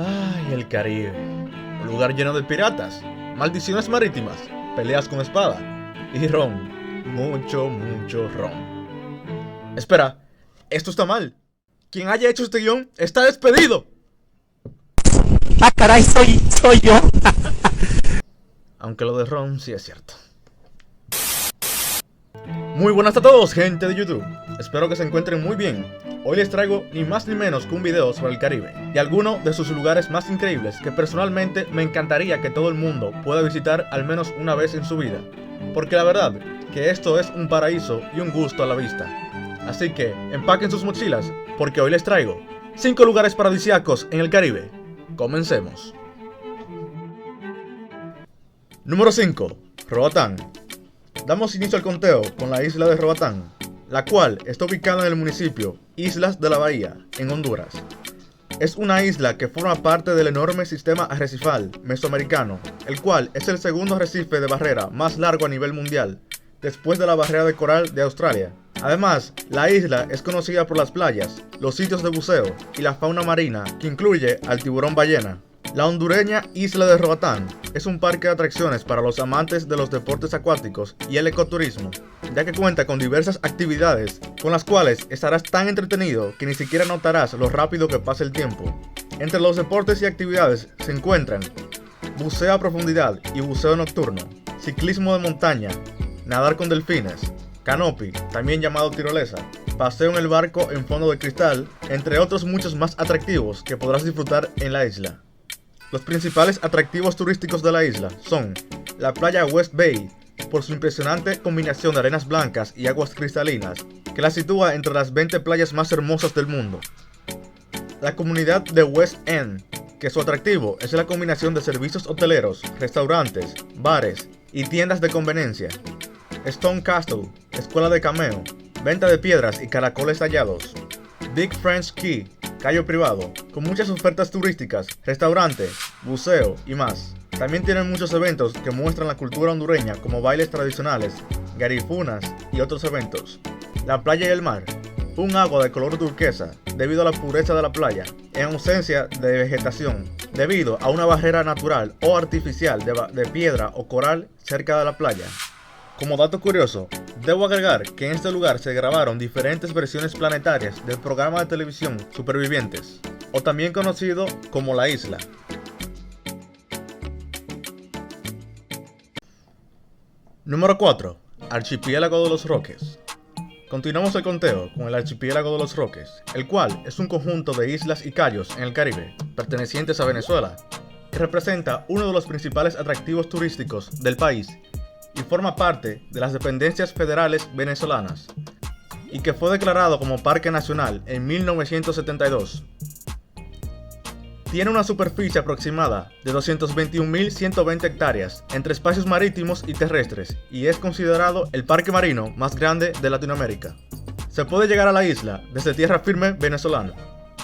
Ay, el Caribe. Un lugar lleno de piratas, maldiciones marítimas, peleas con espada y ron. Mucho, mucho ron. Espera, esto está mal. Quien haya hecho este guión está despedido. Ah, caray, soy yo. Aunque lo de ron sí es cierto. Muy buenas a todos, gente de YouTube. Espero que se encuentren muy bien. Hoy les traigo ni más ni menos que un video sobre el Caribe y algunos de sus lugares más increíbles que personalmente me encantaría que todo el mundo pueda visitar al menos una vez en su vida. Porque la verdad que esto es un paraíso y un gusto a la vista. Así que empaquen sus mochilas porque hoy les traigo 5 lugares paradisíacos en el Caribe. Comencemos. Número 5. Roatán. Damos inicio al conteo con la isla de Roatán, la cual está ubicada en el municipio Islas de la Bahía, en Honduras. Es una isla que forma parte del enorme sistema arrecifal mesoamericano, el cual es el segundo arrecife de barrera más largo a nivel mundial, después de la barrera de coral de Australia. Además, la isla es conocida por las playas, los sitios de buceo y la fauna marina, que incluye al tiburón ballena. La hondureña isla de Roatán es un parque de atracciones para los amantes de los deportes acuáticos y el ecoturismo, ya que cuenta con diversas actividades con las cuales estarás tan entretenido que ni siquiera notarás lo rápido que pasa el tiempo. Entre los deportes y actividades se encuentran buceo a profundidad y buceo nocturno, ciclismo de montaña, nadar con delfines, canopy, también llamado tirolesa, paseo en el barco en fondo de cristal, entre otros muchos más atractivos que podrás disfrutar en la isla. Los principales atractivos turísticos de la isla son la playa West Bay, por su impresionante combinación de arenas blancas y aguas cristalinas, que la sitúa entre las 20 playas más hermosas del mundo. La comunidad de West End, que su atractivo es la combinación de servicios hoteleros, restaurantes, bares y tiendas de conveniencia. Stone Castle, escuela de cameo, venta de piedras y caracoles tallados. Big French Key, callo privado, con muchas ofertas turísticas, restaurantes, buceo y más. También tienen muchos eventos que muestran la cultura hondureña como bailes tradicionales, garifunas y otros eventos. La playa y el mar, un agua de color turquesa debido a la pureza de la playa, en ausencia de vegetación, debido a una barrera natural o artificial de piedra o coral cerca de la playa. Como dato curioso, debo agregar que en este lugar se grabaron diferentes versiones planetarias del programa de televisión Supervivientes, o también conocido como La Isla. Número 4. Archipiélago de los Roques. Continuamos el conteo con el Archipiélago de los Roques, el cual es un conjunto de islas y cayos en el Caribe, pertenecientes a Venezuela, que representa uno de los principales atractivos turísticos del país y forma parte de las dependencias federales venezolanas, y que fue declarado como Parque Nacional en 1972. Tiene una superficie aproximada de 221.120 hectáreas entre espacios marítimos y terrestres y es considerado el parque marino más grande de Latinoamérica. Se puede llegar a la isla desde tierra firme venezolana,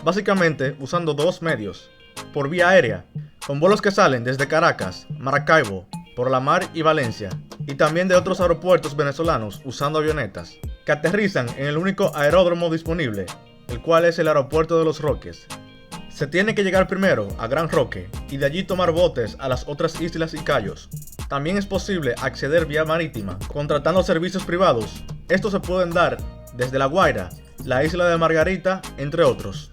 básicamente usando dos medios: por vía aérea, con vuelos que salen desde Caracas, Maracaibo, por la mar y Valencia, y también de otros aeropuertos venezolanos usando avionetas, que aterrizan en el único aeródromo disponible, el cual es el aeropuerto de Los Roques. Se tiene que llegar primero a Gran Roque y de allí tomar botes a las otras islas y cayos. También es posible acceder vía marítima, contratando servicios privados. Estos se pueden dar desde La Guaira, la isla de Margarita, entre otros.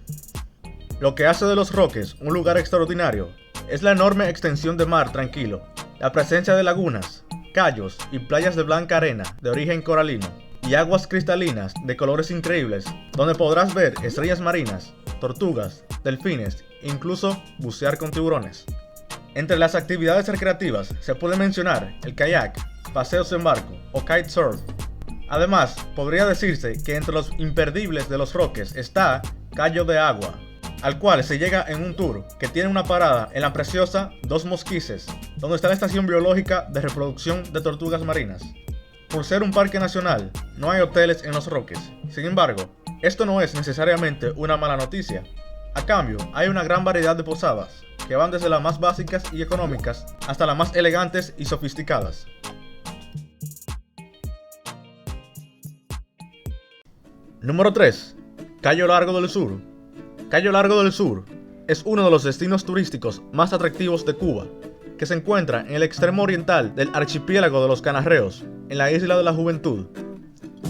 Lo que hace de Los Roques un lugar extraordinario es la enorme extensión de mar tranquilo, la presencia de lagunas, cayos y playas de blanca arena de origen coralino y aguas cristalinas de colores increíbles, donde podrás ver estrellas marinas, tortugas, delfines e incluso bucear con tiburones. Entre las actividades recreativas se puede mencionar el kayak, paseos en barco o kitesurf. Además, podría decirse que entre los imperdibles de Los Roques está Cayo de Agua, al cual se llega en un tour que tiene una parada en la preciosa Dos Mosquices, donde está la estación biológica de reproducción de tortugas marinas. Por ser un parque nacional, no hay hoteles en Los Roques. Sin embargo, esto no es necesariamente una mala noticia. A cambio, hay una gran variedad de posadas, que van desde las más básicas y económicas hasta las más elegantes y sofisticadas. Número 3. Cayo Largo del Sur. Cayo Largo del Sur es uno de los destinos turísticos más atractivos de Cuba, que se encuentra en el extremo oriental del archipiélago de los Canarreos, en la Isla de la Juventud.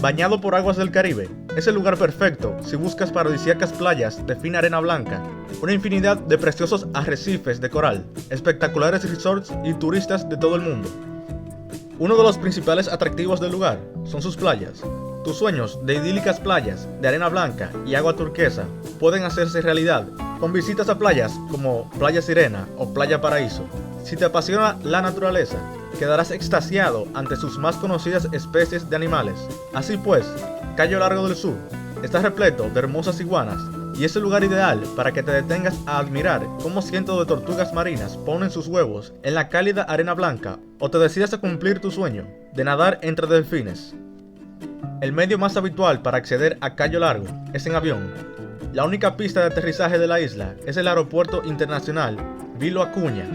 Bañado por aguas del Caribe, es el lugar perfecto si buscas paradisíacas playas de fina arena blanca, una infinidad de preciosos arrecifes de coral, espectaculares resorts y turistas de todo el mundo. Uno de los principales atractivos del lugar son sus playas. Tus sueños de idílicas playas de arena blanca y agua turquesa pueden hacerse realidad con visitas a playas como Playa Sirena o Playa Paraíso. Si te apasiona la naturaleza, quedarás extasiado ante sus más conocidas especies de animales. Así pues, Cayo Largo del Sur está repleto de hermosas iguanas y es el lugar ideal para que te detengas a admirar cómo cientos de tortugas marinas ponen sus huevos en la cálida arena blanca, o te decidas a cumplir tu sueño de nadar entre delfines. El medio más habitual para acceder a Cayo Largo es en avión. La única pista de aterrizaje de la isla es el Aeropuerto Internacional Vilo Acuña,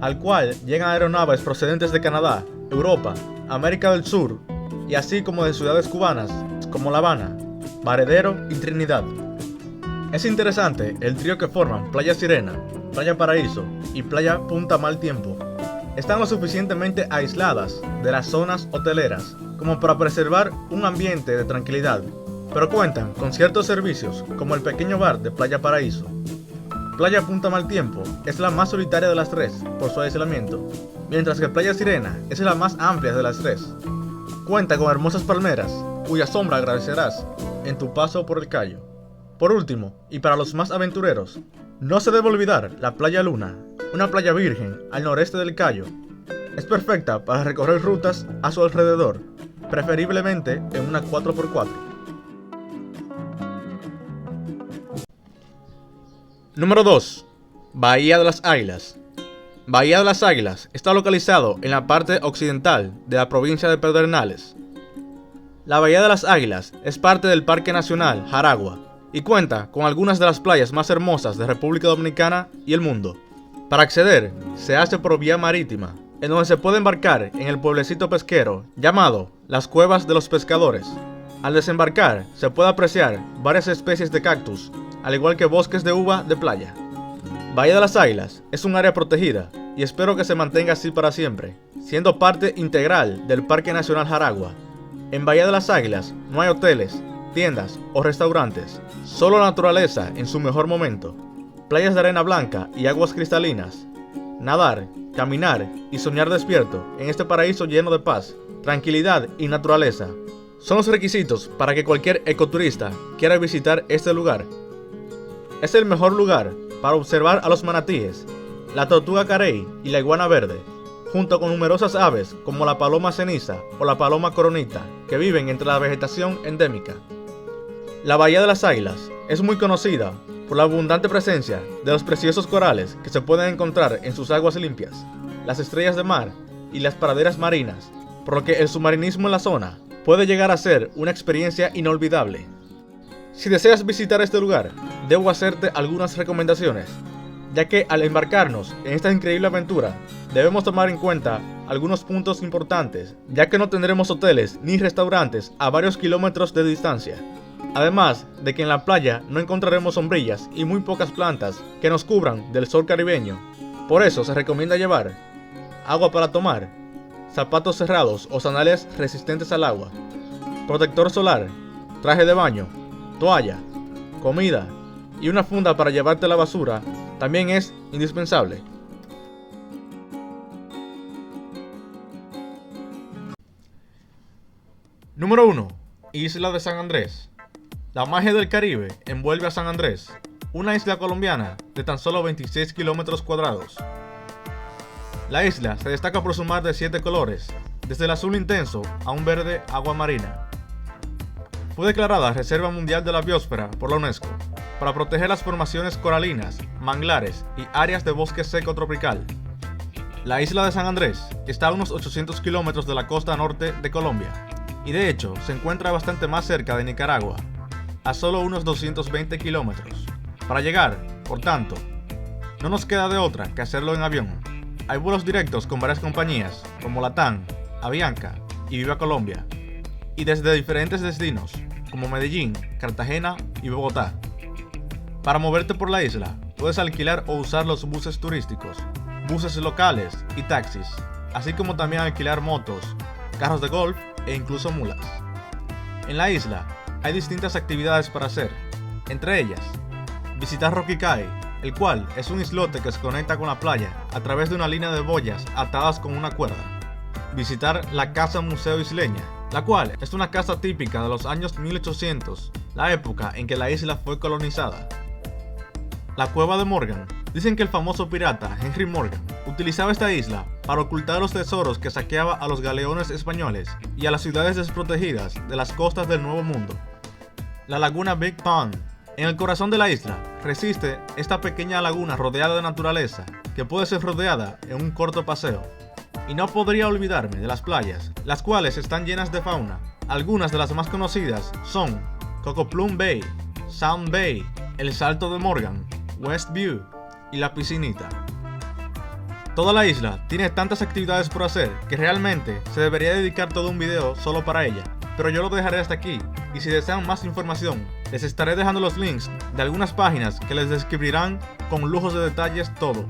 al cual llegan aeronaves procedentes de Canadá, Europa, América del Sur y así como de ciudades cubanas como La Habana, Varedero y Trinidad. Es interesante el trío que forman Playa Sirena, Playa Paraíso y Playa Punta Mal Tiempo. Están lo suficientemente aisladas de las zonas hoteleras como para preservar un ambiente de tranquilidad, pero cuentan con ciertos servicios como el pequeño bar de Playa Paraíso. Playa Punta Mal Tiempo es la más solitaria de las tres por su aislamiento, mientras que Playa Sirena es la más amplia de las tres. Cuenta con hermosas palmeras, cuya sombra agradecerás en tu paso por el Cayo. Por último, y para los más aventureros, no se debe olvidar la Playa Luna, una playa virgen al noreste del Cayo. Es perfecta para recorrer rutas a su alrededor, preferiblemente en una 4x4. Número 2. Bahía de las Águilas. Bahía de las Águilas está localizado en la parte occidental de la provincia de Pedernales. La Bahía de las Águilas es parte del Parque Nacional Jaragua y cuenta con algunas de las playas más hermosas de República Dominicana y el mundo. Para acceder, se hace por vía marítima, en donde se puede embarcar en el pueblecito pesquero llamado Las Cuevas de los Pescadores. Al desembarcar, se puede apreciar varias especies de cactus, al igual que bosques de uva de playa. Bahía de las Águilas es un área protegida y espero que se mantenga así para siempre, siendo parte integral del Parque Nacional Jaragua. En Bahía de las Águilas no hay hoteles, tiendas o restaurantes, solo naturaleza en su mejor momento. Playas de arena blanca y aguas cristalinas. Nadar, caminar y soñar despierto en este paraíso lleno de paz, tranquilidad y naturaleza son los requisitos para que cualquier ecoturista quiera visitar este lugar. Es el mejor lugar para observar a los manatíes, la tortuga carey y la iguana verde, junto con numerosas aves como la paloma ceniza o la paloma coronita, que viven entre la vegetación endémica. La Bahía de las Águilas es muy conocida por la abundante presencia de los preciosos corales que se pueden encontrar en sus aguas limpias, las estrellas de mar y las praderas marinas, por lo que el submarinismo en la zona puede llegar a ser una experiencia inolvidable. Si deseas visitar este lugar, debo hacerte algunas recomendaciones, ya que al embarcarnos en esta increíble aventura, debemos tomar en cuenta algunos puntos importantes, ya que no tendremos hoteles ni restaurantes a varios kilómetros de distancia. Además de que en la playa no encontraremos sombrillas y muy pocas plantas que nos cubran del sol caribeño. Por eso se recomienda llevar agua para tomar, zapatos cerrados o sandalias resistentes al agua, protector solar, traje de baño, toalla, comida y una funda para llevarte la basura también es indispensable. Número 1. Isla de San Andrés. La magia del Caribe envuelve a San Andrés, una isla colombiana de tan solo 26 kilómetros cuadrados. La isla se destaca por su mar de 7 colores, desde el azul intenso a un verde agua marina. Fue declarada Reserva Mundial de la Biosfera por la UNESCO para proteger las formaciones coralinas, manglares y áreas de bosque seco tropical. La isla de San Andrés está a unos 800 kilómetros de la costa norte de Colombia y de hecho se encuentra bastante más cerca de Nicaragua, a solo unos 220 kilómetros. Para llegar, por tanto, no nos queda de otra que hacerlo en avión. Hay vuelos directos con varias compañías como Latam, Avianca y Viva Colombia, y desde diferentes destinos como Medellín, Cartagena y Bogotá. Para moverte por la isla, puedes alquilar o usar los buses turísticos, buses locales y taxis, así como también alquilar motos, carros de golf e incluso mulas. En la isla hay distintas actividades para hacer, entre ellas, visitar Rocky Cay, el cual es un islote que se conecta con la playa a través de una línea de boyas atadas con una cuerda. Visitar la Casa Museo Isleña, la cual es una casa típica de los años 1800, la época en que la isla fue colonizada. La Cueva de Morgan. Dicen que el famoso pirata Henry Morgan utilizaba esta isla para ocultar los tesoros que saqueaba a los galeones españoles y a las ciudades desprotegidas de las costas del Nuevo Mundo. La Laguna Big Pond. En el corazón de la isla resiste esta pequeña laguna rodeada de naturaleza que puede ser rodeada en un corto paseo. Y no podría olvidarme de las playas, las cuales están llenas de fauna. Algunas de las más conocidas son Cocoplum Bay, Sound Bay, El Salto de Morgan, Westview y La Piscinita. Toda la isla tiene tantas actividades por hacer que realmente se debería dedicar todo un video solo para ella, pero yo lo dejaré hasta aquí, y si desean más información, les estaré dejando los links de algunas páginas que les describirán con lujos de detalles todo.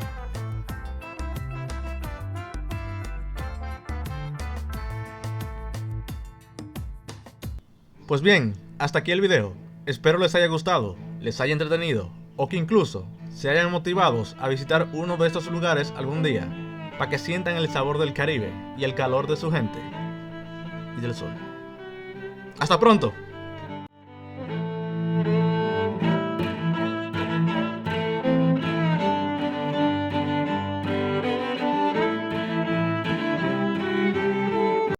Pues bien, hasta aquí el video. Espero les haya gustado, les haya entretenido, o que incluso se hayan motivados a visitar uno de estos lugares algún día, para que sientan el sabor del Caribe y el calor de su gente y del sol. ¡Hasta pronto!